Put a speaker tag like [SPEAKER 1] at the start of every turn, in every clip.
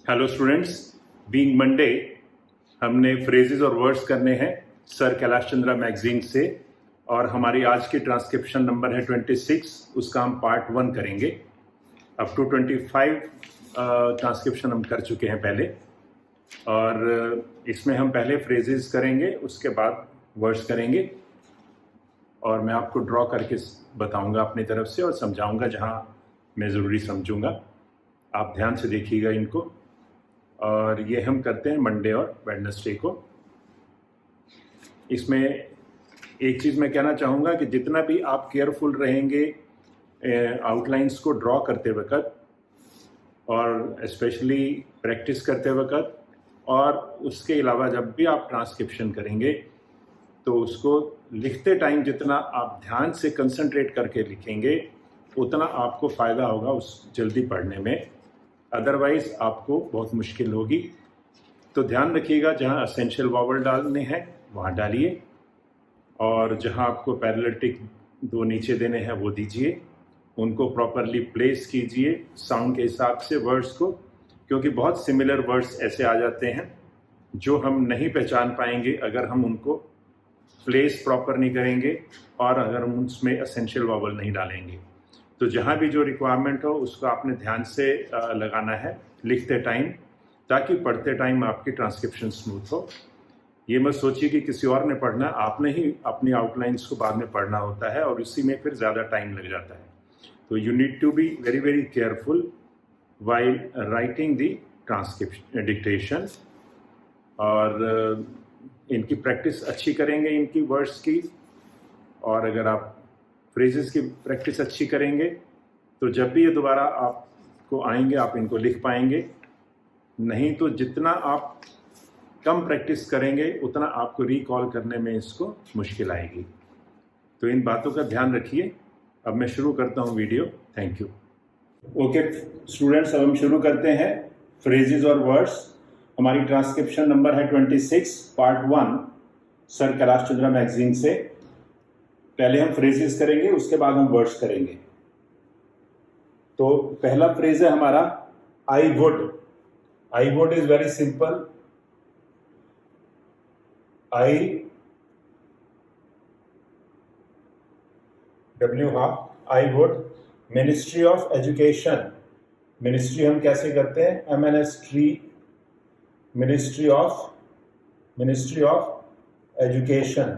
[SPEAKER 1] Hello students, being Monday हमने phrases और words करने हैं सर कैलाश चंद्रा मैगजीन से। और हमारी आज की ट्रांसक्रिप्शन नंबर है 26। उसका हम पार्ट 1 करेंगे। अप टू 25 ट्रांसक्रिप्शन हम कर चुके हैं पहले, और इसमें हम पहले फ्रेजेस करेंगे, उसके बाद वर्ड्स करेंगे। और मैं आपको ड्रॉ करके बताऊंगा अपनी तरफ से और समझाऊंगा जहां मैं ज़रूरी समझूंगा। आप ध्यान से देखिएगा इनको। और ये हम करते हैं मंडे और वेडनेसडे को। इसमें एक चीज़ मैं कहना चाहूँगा कि जितना भी आप केयरफुल रहेंगे आउटलाइंस को ड्रॉ करते वक्त, और स्पेशली प्रैक्टिस करते वक्त, और उसके अलावा जब भी आप ट्रांसक्रिप्शन करेंगे तो उसको लिखते टाइम जितना आप ध्यान से कंसंट्रेट करके लिखेंगे उतना आपको फ़ायदा होगा उस जल्दी पढ़ने में। अदरवाइज़ आपको बहुत मुश्किल होगी। तो ध्यान रखिएगा, जहाँ एसेंशियल वावल डालने हैं वहाँ डालिए, और जहाँ आपको पैरेललिटिक 2 नीचे देने हैं वो दीजिए। उनको प्रॉपरली प्लेस कीजिए साउंड के हिसाब से वर्ड्स को, क्योंकि बहुत सिमिलर वर्ड्स ऐसे आ जाते हैं जो हम नहीं पहचान पाएंगे अगर हम उनको प्लेस प्रॉपर नहीं करेंगे और अगर हम उसमें एसेंशियल वावल नहीं डालेंगे। तो जहाँ भी जो रिक्वायरमेंट हो उसको आपने ध्यान से लगाना है लिखते टाइम, ताकि पढ़ते टाइम आपकी ट्रांसक्रिप्शन स्मूथ हो। ये मत सोचिए कि किसी और ने पढ़ना, आपने ही अपनी आउटलाइंस को बाद में पढ़ना होता है, और इसी में फिर ज़्यादा टाइम लग जाता है। तो you need to be very very careful while writing the transcription dictation. और इनकी प्रैक्टिस अच्छी करेंगे, इनकी वर्ड्स की। और अगर आप फ्रेजेस की प्रैक्टिस अच्छी करेंगे तो जब भी ये दोबारा आपको आएंगे आप इनको लिख पाएंगे। नहीं तो जितना आप कम प्रैक्टिस करेंगे उतना आपको रिकॉल करने में इसको मुश्किल आएगी। तो इन बातों का ध्यान रखिए। अब मैं शुरू करता हूँ video. Thank you. Okay students, अब हम शुरू करते हैं फ्रेजेस और वर्ड्स। हमारी ट्रांसक्रिप्शन नंबर है 26, part 1 sir Kailash Chandra magazine से। पहले हम फ्रेजेस करेंगे, उसके बाद हम वर्ड्स करेंगे। तो पहला फ्रेज है हमारा I would. I would is very simple. I I would. Ministry of education. Ministry हम कैसे करते हैं? MNSTRY, ministry of education.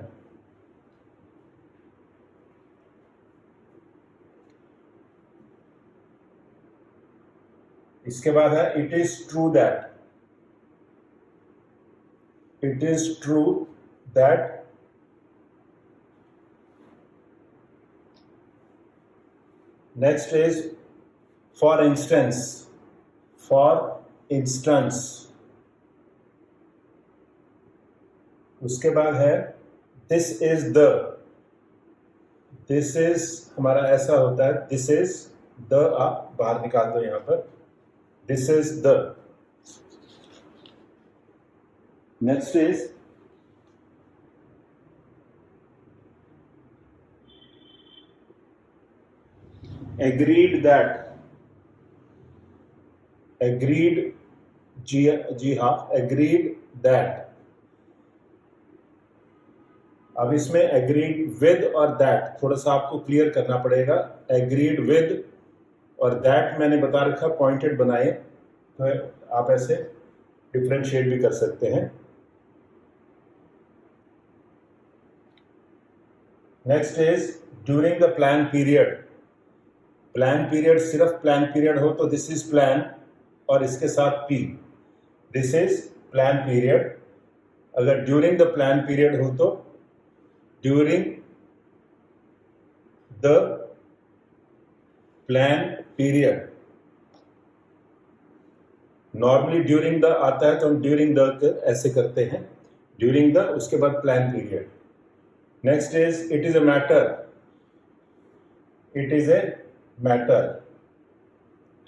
[SPEAKER 1] इसके बाद है it is true that. It is true that. Next is for instance. For instance. उसके बाद है this is the. This is हमारा ऐसा होता है, दिस इज द, आप बाहर निकाल दो यहां पर। This is the. Next is agreed that. Agreed, जी हाँ, agreed that. अब इसमें agreed with और that थोड़ा सा आपको क्लियर करना पड़ेगा। agreed with और दैट मैंने बता रखा, पॉइंटेड बनाए, तो आप ऐसे डिफरेंशिएट भी कर सकते हैं। Next is during the plan period. Plan period सिर्फ प्लान पीरियड हो तो दिस इज प्लान और इसके साथ P, this is plan period. अगर ड्यूरिंग द प्लान पीरियड हो तो during the plan period. Normally during the आता है तो हम ड्यूरिंग द ऐसे करते हैं, ड्यूरिंग द, उसके बाद plan period. Next is it is a matter. It is a matter.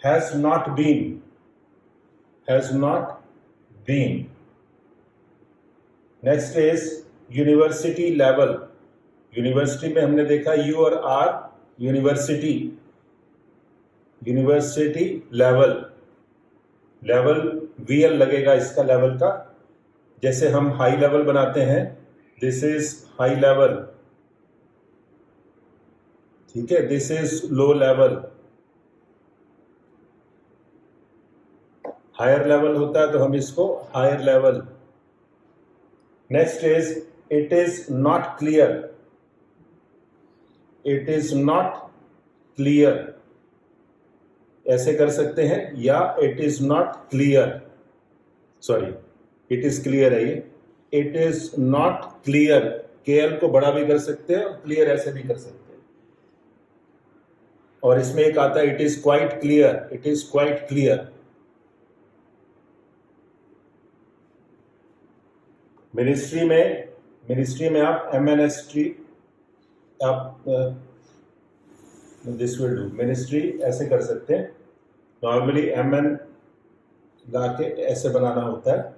[SPEAKER 1] Has not been. Has not been. Next is university level. University में हमने देखा यू और R, university, university level. Level VL लगेगा इसका level का, जैसे हम high level बनाते हैं, दिस इज हाई लेवल, ठीक है, this is low level, higher level होता है तो हम इसको higher level. Next is it is not clear, it is not clear, ऐसे कर सकते हैं, या it is not clear, sorry it is clear है ये, it is not clear, KL को बड़ा भी कर सकते हैं और क्लियर ऐसे भी कर सकते हैं। और इसमें एक आता है it is quite clear, it is quite clear. Ministry में आप MNST, आप दिस विल डू, मिनिस्ट्री ऐसे कर सकते हैं, नॉर्मली MN ला के ऐसे बनाना होता है,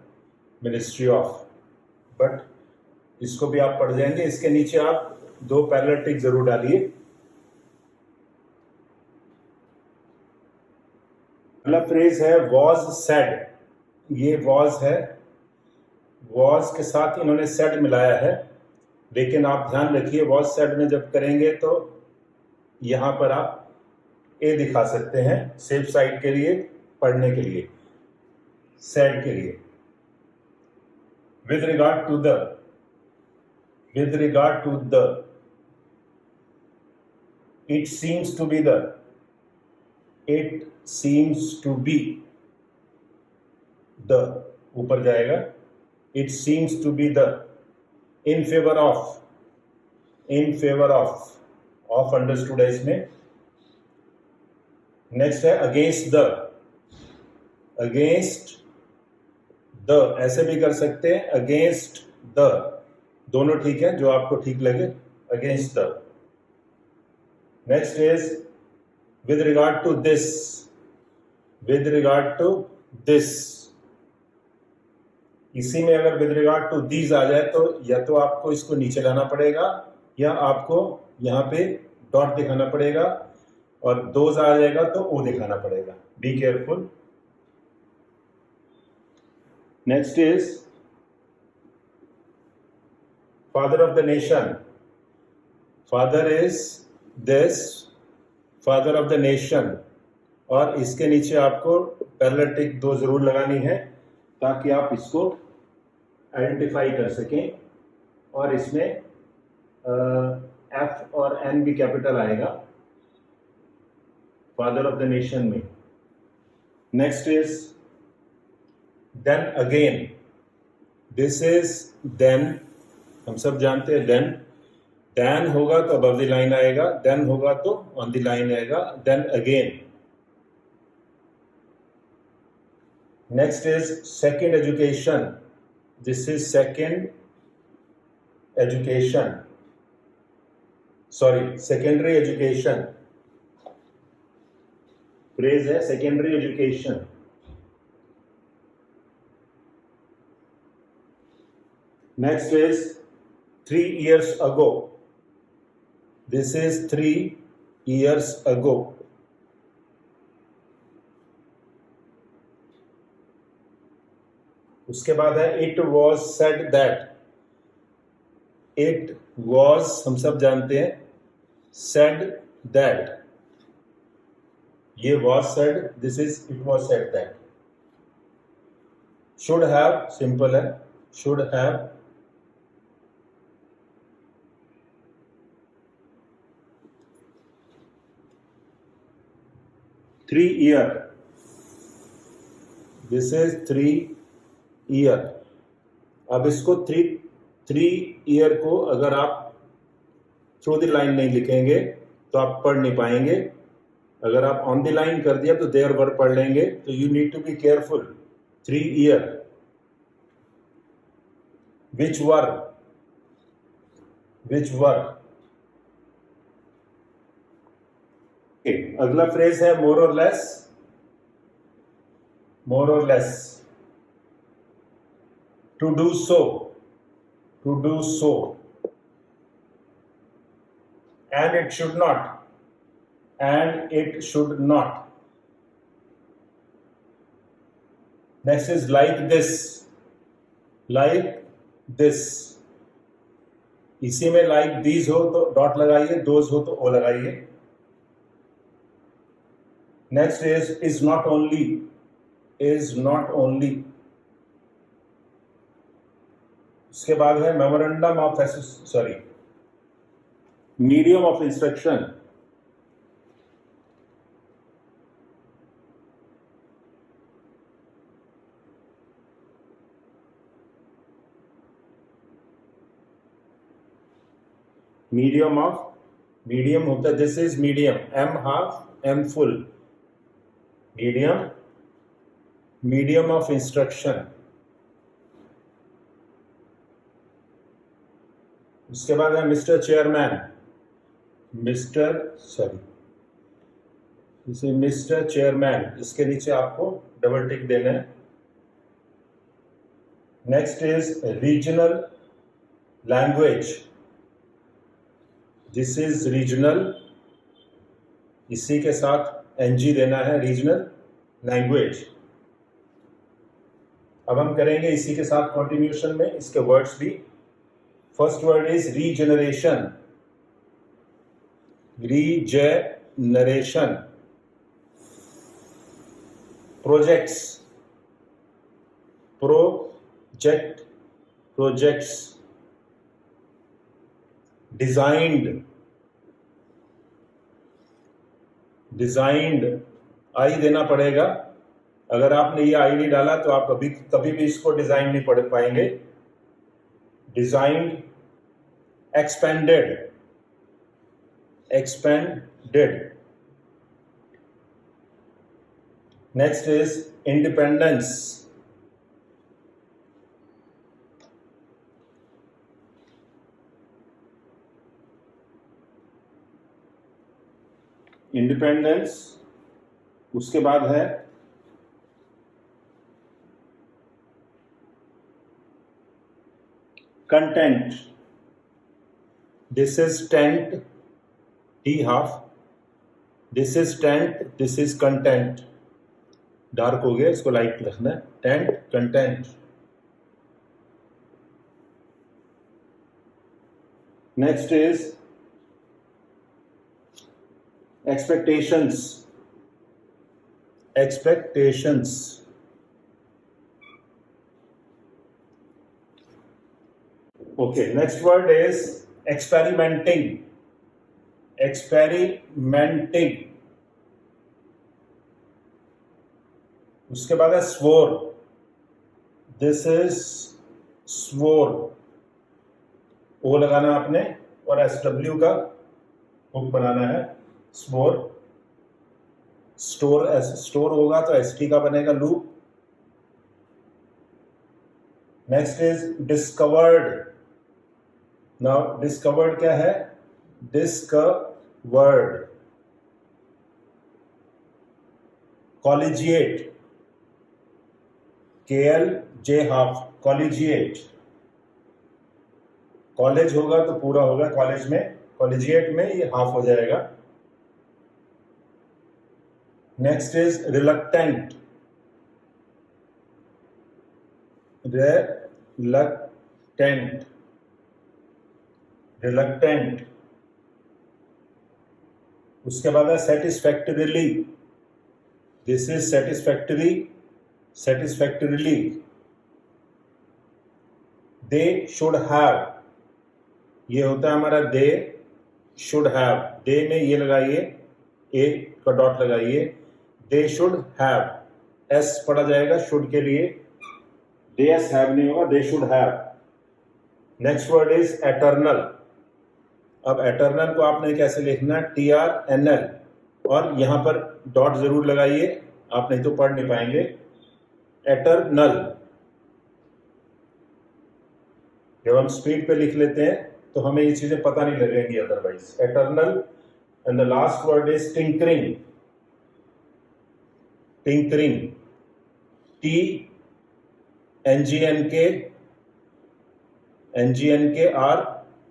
[SPEAKER 1] मिनिस्ट्री ऑफ, बट इसको भी आप पढ़ जाएंगे। इसके नीचे आप 2 पैरेलल टिक जरूर डालिए। अगला फ्रेज है वॉज सेड, ये वॉज है, वॉज के साथ इन्होंने सेड मिलाया है, लेकिन आप ध्यान रखिए वॉज सेड में जब करेंगे तो यहां पर आप ए दिखा सकते हैं, सेफ साइड के लिए, पढ़ने के लिए, सेड के लिए। With regard to the, with regard to the, it seems to be the, it seems to be the, ऊपर जाएगा, it seems to be the, in favor of, in favor of understood है इसमें। Next है against the, against the, ऐसे भी कर सकते हैं, against the, दोनों ठीक है, जो आपको ठीक लगे, against the. Next is with regard to this, with regard to this, इसी में अगर विद रिगार्ड टू दीज आ जाए तो या तो आपको इसको नीचे लाना पड़ेगा या आपको यहां पे डॉट दिखाना पड़ेगा, और दोज आ जाएगा तो ओ दिखाना पड़ेगा, be careful. Next is father of the nation, father is this, father of the nation, और इसके नीचे आपको पैरेलल टिक 2 जरूर लगानी है ताकि आप इसको आइडेंटिफाई कर सकें, और इसमें F और N भी कैपिटल आएगा फादर ऑफ द नेशन में। Next is then again, this is then, हम सब जानते हैं देन, देन होगा तो अबव द लाइन आएगा, देन होगा तो ऑन द लाइन आएगा, then again. Next is second education, this is second education, sorry secondary education, phrase है secondary education. Next is 3 years ago, this is 3 years ago। उसके बाद है it was said that, it was हम सब जानते हैं, said that, ये was said, this is it was said that। should have simple है, should have, three year, this is 3 year। अब इसको 3 year को अगर आप थ्रू द लाइन नहीं लिखेंगे तो आप पढ़ नहीं पाएंगे, अगर आप ऑन द लाइन कर दिया तो देयर वर पढ़ लेंगे, तो you need to be careful. 3 year, whichever, whichever. अगला फ्रेज है मोर और लेस, मोर और less, to do so, to do so, and it should not, and it should not, next is like this, like this. इसी में like these हो तो dot लगाइए, those हो तो ओ लगाइए। Next is not only, is not only. उसके बाद है memorandum of sorry medium of instruction. Medium होता है, this is medium, M half M full, medium of instruction. उसके बाद है मिस्टर चेयरमैन, मिस्टर चेयरमैन, इसके नीचे आपको डबल टिक देना है। Next is regional language, this is regional, इसी के साथ एनजी देना है, रीजनल लैंग्वेज। अब हम करेंगे इसी के साथ कंटिन्यूशन में इसके वर्ड्स भी। First word is regeneration, regeneration. Projects, projects. Designed, आई देना पड़ेगा। अगर आपने ये आई नहीं डाला तो आप कभी भी इसको डिजाइन नहीं पढ़ पाएंगे। Designed, expanded, next is independence, उसके बाद है content, this is tent, T half, this is tent, this is content. Dark हो गया, इसको लाइट लिखना है, tent, content. Next is expectations, okay. Next word is experimenting, उसके बाद है swore, this is swore, ओ लगाना आपने और SW का हुक बनाना है, swore। स्टोर होगा तो ST का बनेगा loop. Next is discovered, now discovered क्या है, discovered. Collegiate, KLJ half, collegiate. College होगा तो पूरा होगा, कॉलेज में, कॉलेजिएट में ये हाफ हो जाएगा। Next is reluctant, reluctant. उसके बाद है satisfactorily, this is satisfactorily. They should have, ये होता है हमारा दे शुड हैव, दे में ये लगाइए, ए का डॉट लगाइए, दे शुड हैव, एस पढ़ा जाएगा शुड के लिए, दे एस हैव नहीं होगा, दे should have. Next word is eternal. अब एटर्नल को आपने कैसे लिखना है, TRNL, और यहां पर डॉट जरूर लगाइए, आप नहीं तो पढ़ नहीं पाएंगे। एटर्नल, जब हम स्पीड पे लिख लेते हैं तो हमें ये चीजें पता नहीं लगेंगी otherwise. Eternal. And the last word is tinkering, TNGNK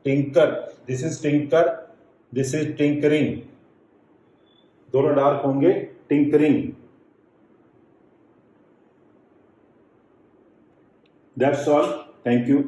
[SPEAKER 1] tinker, this is tinker, this is tinkering, दोनों डार्क होंगे, tinkering. That's all, thank you.